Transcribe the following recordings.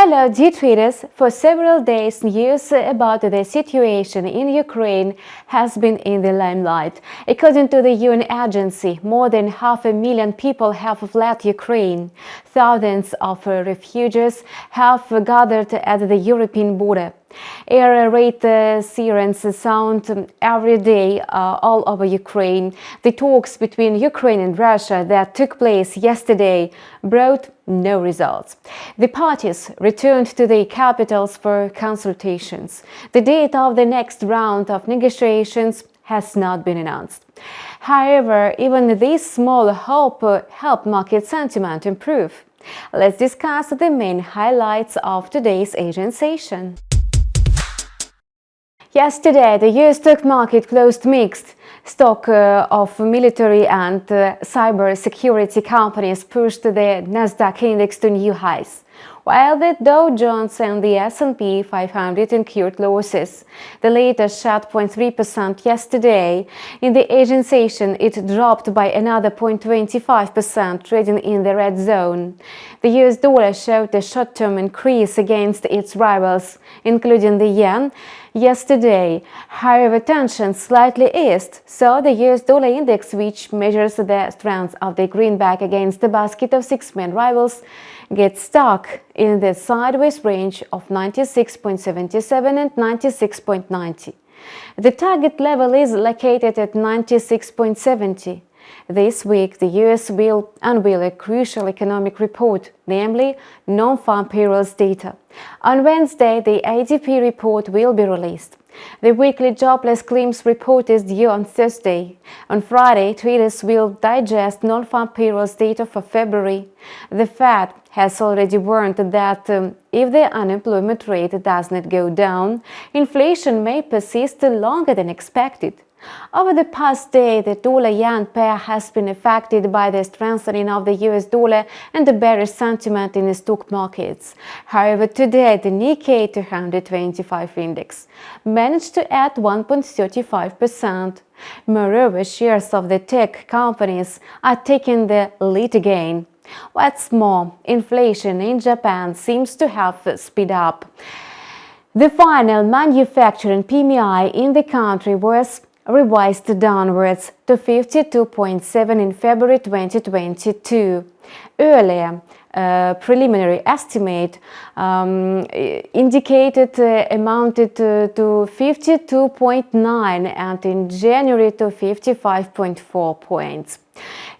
Hello dear traders, for several days news about the situation in Ukraine has been in the limelight. According to the UN agency, more than 500,000 people have fled Ukraine. Thousands of refugees have gathered at the European border. Air raid sirens sound every day all over Ukraine. The talks between Ukraine and Russia that took place yesterday brought no results. The parties returned to their capitals for consultations. The date of the next round of negotiations has not been announced. However, even this small hope helped market sentiment improve. Let's discuss the main highlights of today's Asian session. Yesterday, the US stock market closed mixed. Stock of military and cybersecurity companies pushed the NASDAQ index to new highs, while the Dow Jones and the S&P 500 incurred losses. The latter shed 0.3% yesterday. In the Asian session, it dropped by another 0.25%, trading in the red zone. The US dollar showed a short-term increase against its rivals, including the yen, yesterday. However, tension slightly eased, so the US dollar index, which measures the strength of the greenback against the basket of six main rivals, gets stuck in the sideways range of 96.77 and 96.90. The target level is located at 96.70. This week, the US will unveil a crucial economic report, namely NonFarm Payrolls data. On Wednesday, the ADP report will be released. The weekly jobless claims report is due on Thursday. On Friday, traders will digest NonFarm Payrolls data for February. The Fed has already warned that if the unemployment rate does not go down, inflation may persist longer than expected. Over the past day, the dollar-yen pair has been affected by the strengthening of the US dollar and the bearish sentiment in the stock markets. However, today, the Nikkei 225 index managed to add 1.35%. Moreover, shares of the tech companies are taking the lead again. What's more, inflation in Japan seems to have sped up. The final manufacturing PMI in the country was revised downwards to 52.7 in February 2022. Earlier, preliminary estimate indicated amounted to 52.9 and in January to 55.4 points.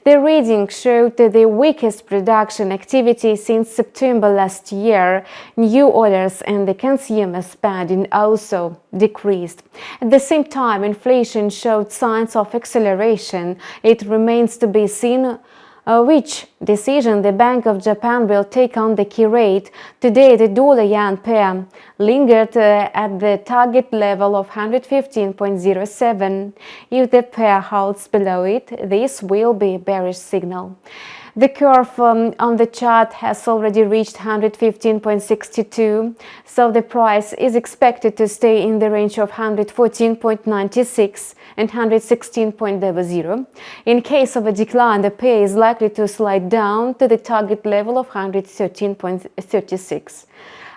The reading showed the weakest production activity since September last year. New orders and the consumer spending also decreased. At the same time, inflation showed signs of acceleration. It remains to be seen which decision the Bank of Japan will take on the key rate. Today, the dollar-yen pair lingered at the target level of 115.07. If the pair holds below it, this will be a bearish signal. The curve on the chart has already reached 115.62, so the price is expected to stay in the range of 114.96 and 116.00. In case of a decline, the pair is likely to slide down to the target level of 113.36.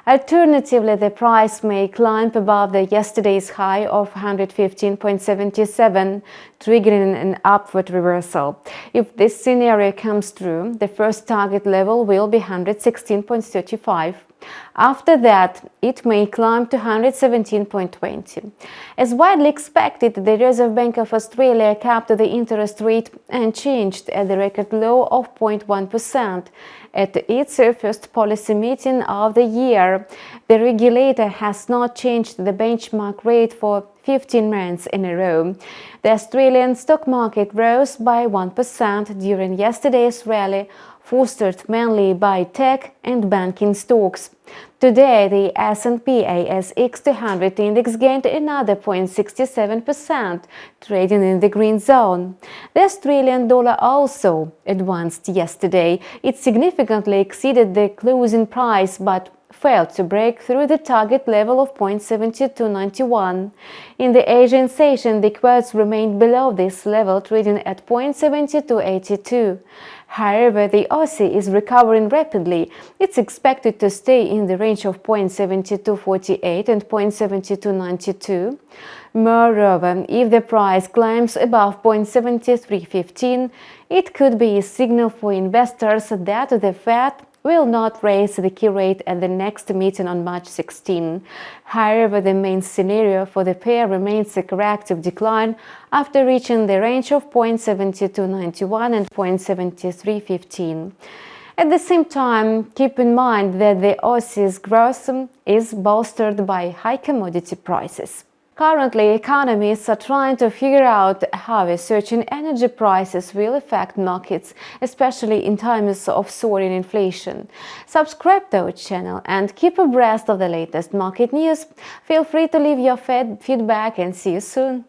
Alternatively, the price may climb above the yesterday's high of 115.77, triggering an upward reversal. If this scenario comes true, the first target level will be 116.35. After that, it may climb to 117.20. As widely expected, the Reserve Bank of Australia kept the interest rate unchanged at the record low of 0.1%. At its first policy meeting of the year, the regulator has not changed the benchmark rate for 15 months in a row. The Australian stock market rose by 1% during yesterday's rally, fostered mainly by tech and banking stocks. Today, the S&P ASX 200 index gained another 0.67%, trading in the green zone. The Australian dollar also advanced yesterday. It significantly exceeded the closing price, but failed to break through the target level of 0.7291. In the Asian session, the quotes remained below this level, trading at 0.7282. However, the Aussie is recovering rapidly. It's expected to stay in the range of 0.7248 and 0.7292. Moreover, if the price climbs above 0.7315, it could be a signal for investors that the Fed will not raise the key rate at the next meeting on March 16. However, the main scenario for the pair remains a corrective decline after reaching the range of 0.7291 and 0.7315. At the same time, keep in mind that the Aussie's growth is bolstered by high commodity prices. Currently, economists are trying to figure out how a surge in energy prices will affect markets, especially in times of soaring inflation. Subscribe to our channel and keep abreast of the latest market news. Feel free to leave your feedback and see you soon.